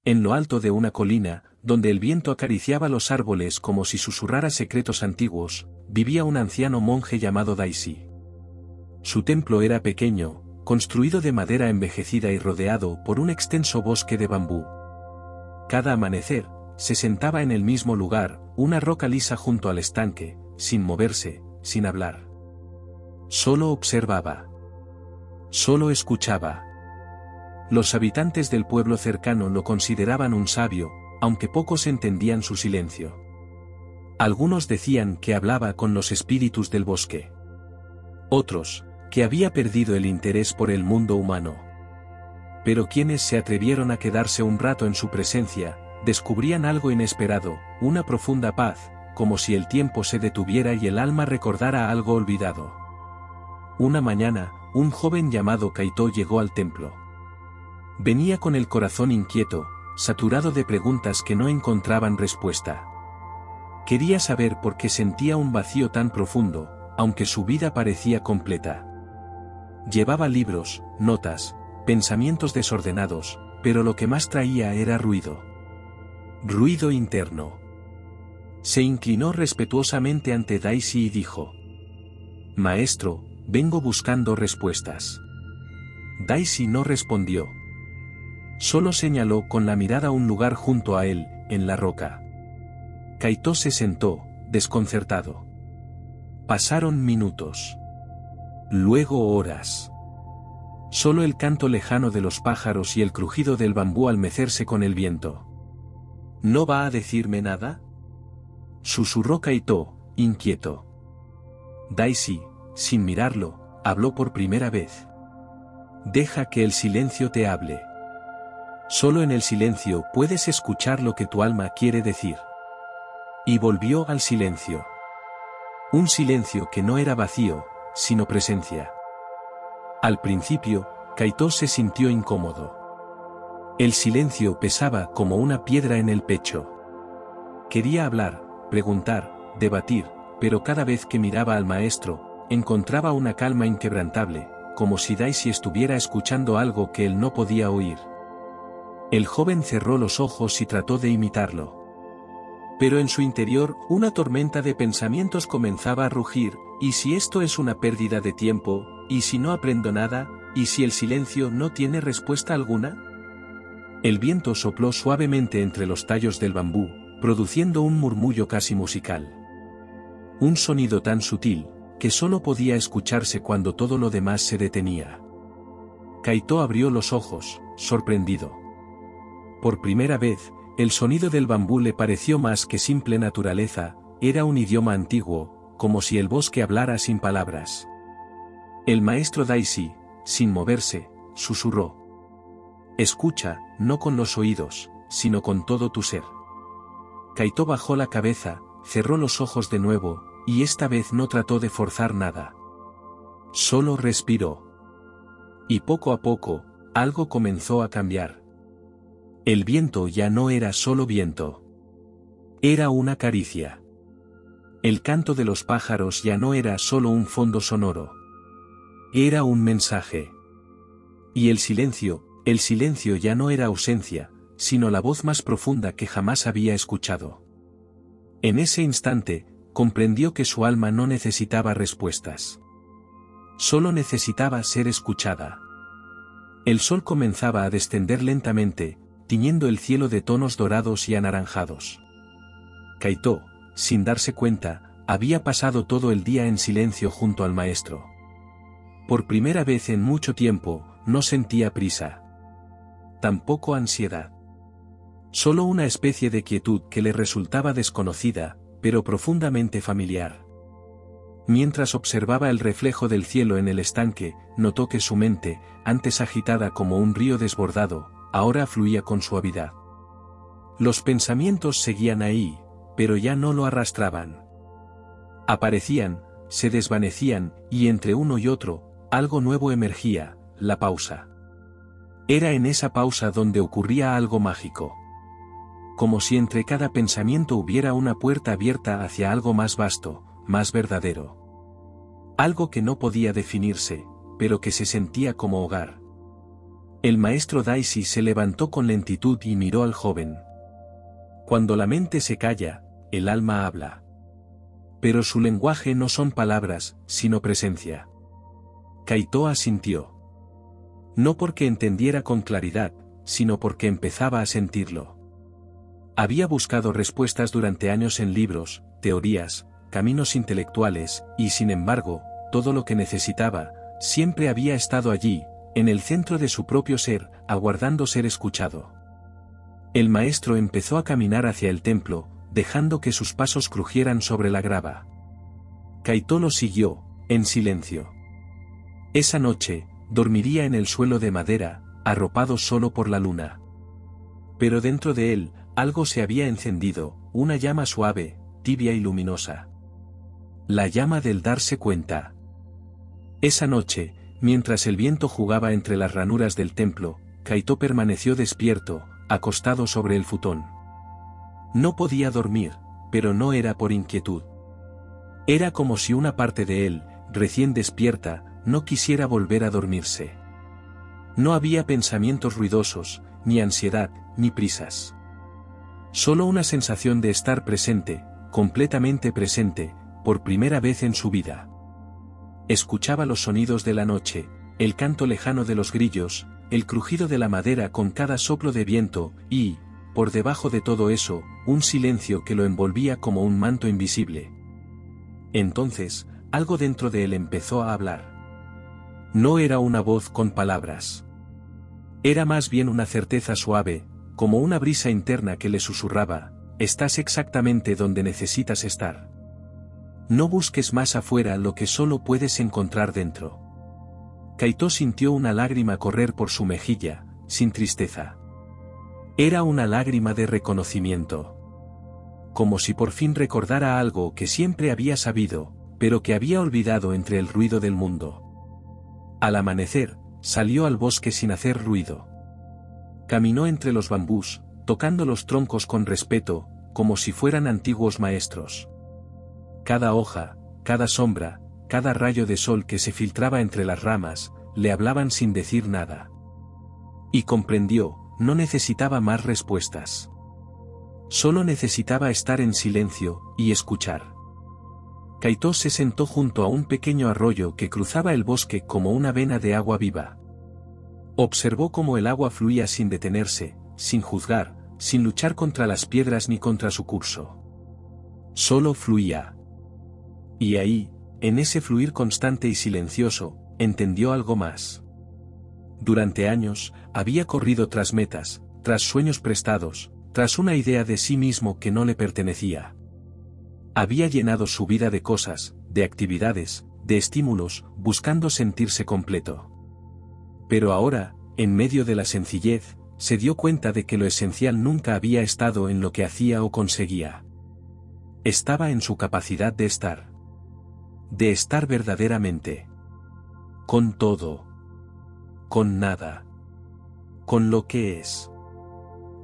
En lo alto de una colina, donde el viento acariciaba los árboles como si susurrara secretos antiguos, vivía un anciano monje llamado Daishi. Su templo era pequeño, construido de madera envejecida y rodeado por un extenso bosque de bambú. Cada amanecer, se sentaba en el mismo lugar, una roca lisa junto al estanque, sin moverse, sin hablar. Solo observaba. Solo escuchaba. Los habitantes del pueblo cercano lo consideraban un sabio, aunque pocos entendían su silencio. Algunos decían que hablaba con los espíritus del bosque. Otros, que había perdido el interés por el mundo humano. Pero quienes se atrevieron a quedarse un rato en su presencia, descubrían algo inesperado, una profunda paz, como si el tiempo se detuviera y el alma recordara algo olvidado. Una mañana, un joven llamado Kaito llegó al templo. Venía con el corazón inquieto, saturado de preguntas que no encontraban respuesta. Quería saber por qué sentía un vacío tan profundo, aunque su vida parecía completa. Llevaba libros, notas, pensamientos desordenados, pero lo que más traía era ruido. Ruido interno. Se inclinó respetuosamente ante Daishi y dijo: «Maestro, vengo buscando respuestas». Daishi no respondió. Solo señaló con la mirada un lugar junto a él, en la roca. Kaito se sentó, desconcertado. Pasaron minutos. Luego horas. Solo el canto lejano de los pájaros y el crujido del bambú al mecerse con el viento. ¿No va a decirme nada?, susurró Kaito, inquieto. Daishi, sin mirarlo, habló por primera vez. «Deja que el silencio te hable. Solo en el silencio puedes escuchar lo que tu alma quiere decir». Y volvió al silencio. Un silencio que no era vacío, sino presencia. Al principio, Kaito se sintió incómodo. El silencio pesaba como una piedra en el pecho. Quería hablar, preguntar, debatir, pero cada vez que miraba al maestro, encontraba una calma inquebrantable, como si Daishi estuviera escuchando algo que él no podía oír. El joven cerró los ojos y trató de imitarlo. Pero en su interior, una tormenta de pensamientos comenzaba a rugir: ¿y si esto es una pérdida de tiempo? ¿Y si no aprendo nada? ¿Y si el silencio no tiene respuesta alguna? El viento sopló suavemente entre los tallos del bambú, produciendo un murmullo casi musical. Un sonido tan sutil, que solo podía escucharse cuando todo lo demás se detenía. Kaito abrió los ojos, sorprendido. Por primera vez, el sonido del bambú le pareció más que simple naturaleza, era un idioma antiguo, como si el bosque hablara sin palabras. El maestro Daishi, sin moverse, susurró: «Escucha, no con los oídos, sino con todo tu ser». Kaito bajó la cabeza, cerró los ojos de nuevo, y esta vez no trató de forzar nada. Solo respiró. Y poco a poco, algo comenzó a cambiar. El viento ya no era solo viento. Era una caricia. El canto de los pájaros ya no era solo un fondo sonoro. Era un mensaje. Y el silencio ya no era ausencia, sino la voz más profunda que jamás había escuchado. En ese instante, comprendió que su alma no necesitaba respuestas. Solo necesitaba ser escuchada. El sol comenzaba a descender lentamente, tiñendo el cielo de tonos dorados y anaranjados. Kaito, sin darse cuenta, había pasado todo el día en silencio junto al maestro. Por primera vez en mucho tiempo, no sentía prisa. Tampoco ansiedad. Solo una especie de quietud que le resultaba desconocida, pero profundamente familiar. Mientras observaba el reflejo del cielo en el estanque, notó que su mente, antes agitada como un río desbordado, ahora fluía con suavidad. Los pensamientos seguían ahí, pero ya no lo arrastraban. Aparecían, se desvanecían, y entre uno y otro, algo nuevo emergía: la pausa. Era en esa pausa donde ocurría algo mágico. Como si entre cada pensamiento hubiera una puerta abierta hacia algo más vasto, más verdadero. Algo que no podía definirse, pero que se sentía como hogar. El maestro Dicey se levantó con lentitud y miró al joven. Cuando la mente se calla, el alma habla. Pero su lenguaje no son palabras, sino presencia. Kaito asintió. No porque entendiera con claridad, sino porque empezaba a sentirlo. Había buscado respuestas durante años en libros, teorías, caminos intelectuales, y sin embargo, todo lo que necesitaba, siempre había estado allí, en el centro de su propio ser, aguardando ser escuchado. El maestro empezó a caminar hacia el templo, dejando que sus pasos crujieran sobre la grava. Kaito lo siguió, en silencio. Esa noche, dormiría en el suelo de madera, arropado solo por la luna. Pero dentro de él, algo se había encendido, una llama suave, tibia y luminosa. La llama del darse cuenta. Esa noche, mientras el viento jugaba entre las ranuras del templo, Kaito permaneció despierto, acostado sobre el futón. No podía dormir, pero no era por inquietud. Era como si una parte de él, recién despierta, no quisiera volver a dormirse. No había pensamientos ruidosos, ni ansiedad, ni prisas. Solo una sensación de estar presente, completamente presente, por primera vez en su vida. Escuchaba los sonidos de la noche, el canto lejano de los grillos, el crujido de la madera con cada soplo de viento, y, por debajo de todo eso, un silencio que lo envolvía como un manto invisible. Entonces, algo dentro de él empezó a hablar. No era una voz con palabras. Era más bien una certeza suave, como una brisa interna que le susurraba: estás exactamente donde necesitas estar. No busques más afuera lo que solo puedes encontrar dentro. Kaito sintió una lágrima correr por su mejilla, sin tristeza. Era una lágrima de reconocimiento. Como si por fin recordara algo que siempre había sabido, pero que había olvidado entre el ruido del mundo. Al amanecer, salió al bosque sin hacer ruido. Caminó entre los bambús, tocando los troncos con respeto, como si fueran antiguos maestros. Cada hoja, cada sombra, cada rayo de sol que se filtraba entre las ramas, le hablaban sin decir nada. Y comprendió, no necesitaba más respuestas. Solo necesitaba estar en silencio, y escuchar. Kaito se sentó junto a un pequeño arroyo que cruzaba el bosque como una vena de agua viva. Observó cómo el agua fluía sin detenerse, sin juzgar, sin luchar contra las piedras ni contra su curso. Solo fluía. Y ahí, en ese fluir constante y silencioso, entendió algo más. Durante años, había corrido tras metas, tras sueños prestados, tras una idea de sí mismo que no le pertenecía. Había llenado su vida de cosas, de actividades, de estímulos, buscando sentirse completo. Pero ahora, en medio de la sencillez, se dio cuenta de que lo esencial nunca había estado en lo que hacía o conseguía. Estaba en su capacidad de estar. De estar verdaderamente. Con todo. Con nada. Con lo que es.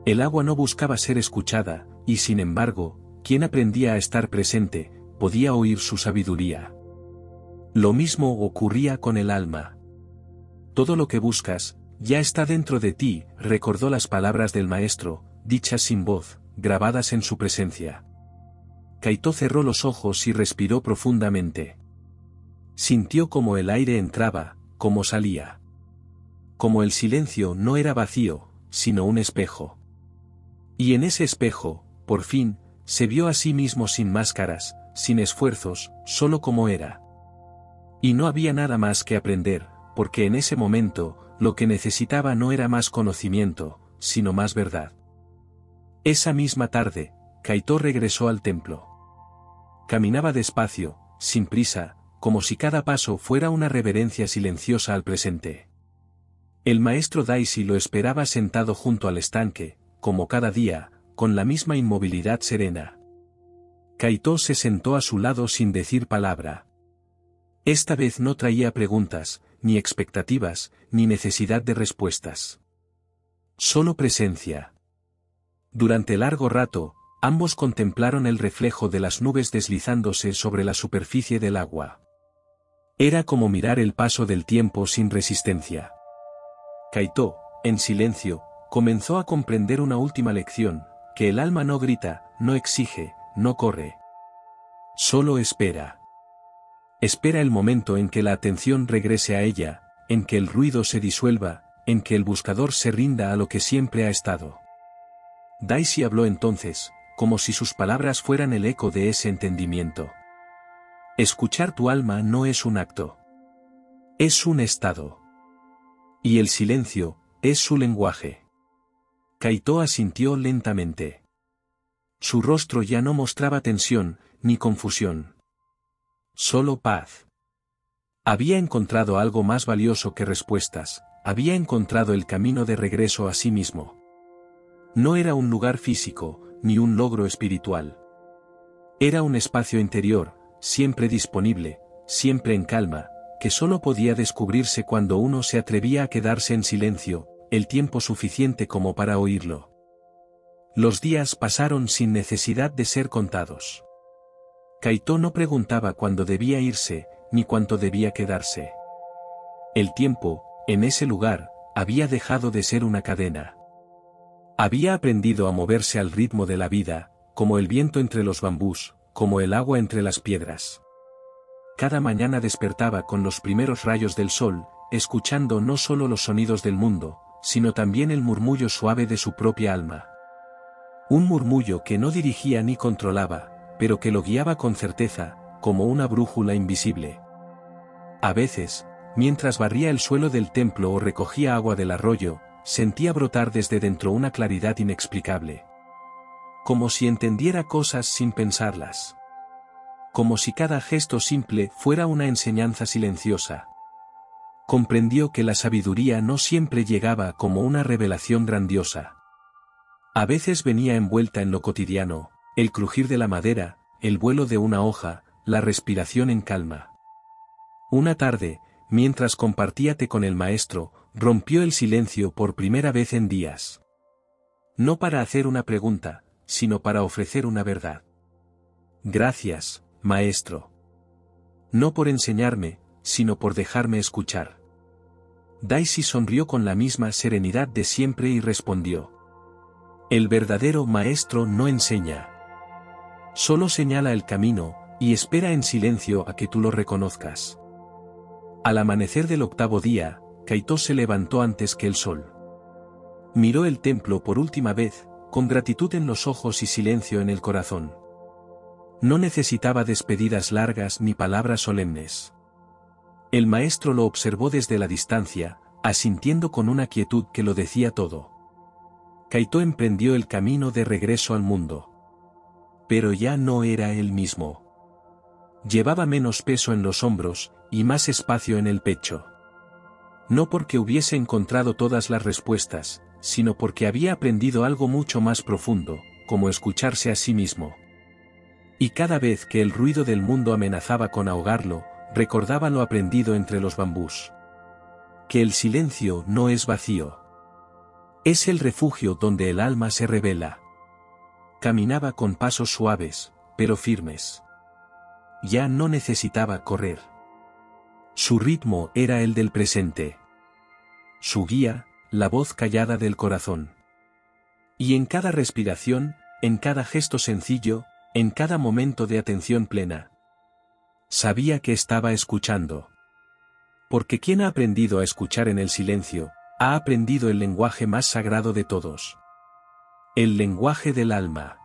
El agua no buscaba ser escuchada, y sin embargo, quien aprendía a estar presente, podía oír su sabiduría. Lo mismo ocurría con el alma. Todo lo que buscas, ya está dentro de ti, recordó las palabras del maestro, dichas sin voz, grabadas en su presencia. Kaito cerró los ojos y respiró profundamente. Sintió como el aire entraba, como salía. Como el silencio no era vacío, sino un espejo. Y en ese espejo, por fin, se vio a sí mismo sin máscaras, sin esfuerzos, solo como era. Y no había nada más que aprender, porque en ese momento, lo que necesitaba no era más conocimiento, sino más verdad. Esa misma tarde, Kaito regresó al templo. Caminaba despacio, sin prisa, como si cada paso fuera una reverencia silenciosa al presente. El maestro Dicey lo esperaba sentado junto al estanque, como cada día, con la misma inmovilidad serena. Kaito se sentó a su lado sin decir palabra. Esta vez no traía preguntas, ni expectativas, ni necesidad de respuestas. Solo presencia. Durante largo rato, ambos contemplaron el reflejo de las nubes deslizándose sobre la superficie del agua. Era como mirar el paso del tiempo sin resistencia. Kaito, en silencio, comenzó a comprender una última lección, que el alma no grita, no exige, no corre. Solo espera. Espera el momento en que la atención regrese a ella, en que el ruido se disuelva, en que el buscador se rinda a lo que siempre ha estado. Daisy habló entonces, como si sus palabras fueran el eco de ese entendimiento. Escuchar tu alma no es un acto. Es un estado. Y el silencio, es su lenguaje. Kaito asintió lentamente. Su rostro ya no mostraba tensión, ni confusión. Solo paz. Había encontrado algo más valioso que respuestas, había encontrado el camino de regreso a sí mismo. No era un lugar físico, ni un logro espiritual. Era un espacio interior, siempre disponible, siempre en calma, que solo podía descubrirse cuando uno se atrevía a quedarse en silencio, el tiempo suficiente como para oírlo. Los días pasaron sin necesidad de ser contados. Kaito no preguntaba cuándo debía irse, ni cuánto debía quedarse. El tiempo, en ese lugar, había dejado de ser una cadena. Había aprendido a moverse al ritmo de la vida, como el viento entre los bambús, como el agua entre las piedras. Cada mañana despertaba con los primeros rayos del sol, escuchando no solo los sonidos del mundo, sino también el murmullo suave de su propia alma. Un murmullo que no dirigía ni controlaba, pero que lo guiaba con certeza, como una brújula invisible. A veces, mientras barría el suelo del templo o recogía agua del arroyo, sentía brotar desde dentro una claridad inexplicable. Como si entendiera cosas sin pensarlas. Como si cada gesto simple fuera una enseñanza silenciosa. Comprendió que la sabiduría no siempre llegaba como una revelación grandiosa. A veces venía envuelta en lo cotidiano, el crujir de la madera, el vuelo de una hoja, la respiración en calma. Una tarde, mientras compartía té con el maestro, rompió el silencio por primera vez en días. No para hacer una pregunta, sino para ofrecer una verdad. Gracias, maestro. No por enseñarme, sino por dejarme escuchar. Daisy sonrió con la misma serenidad de siempre y respondió. El verdadero maestro no enseña. Solo señala el camino, y espera en silencio a que tú lo reconozcas. Al amanecer del octavo día, Kaito se levantó antes que el sol. Miró el templo por última vez, con gratitud en los ojos y silencio en el corazón. No necesitaba despedidas largas ni palabras solemnes. El maestro lo observó desde la distancia, asintiendo con una quietud que lo decía todo. Kaito emprendió el camino de regreso al mundo. Pero ya no era él mismo. Llevaba menos peso en los hombros, y más espacio en el pecho. No porque hubiese encontrado todas las respuestas, sino porque había aprendido algo mucho más profundo, como escucharse a sí mismo. Y cada vez que el ruido del mundo amenazaba con ahogarlo, recordaba lo aprendido entre los bambús. Que el silencio no es vacío. Es el refugio donde el alma se revela. Caminaba con pasos suaves, pero firmes. Ya no necesitaba correr. Su ritmo era el del presente. Su guía, la voz callada del corazón. Y en cada respiración, en cada gesto sencillo, en cada momento de atención plena, sabía que estaba escuchando. Porque quien ha aprendido a escuchar en el silencio, ha aprendido el lenguaje más sagrado de todos. El lenguaje del alma.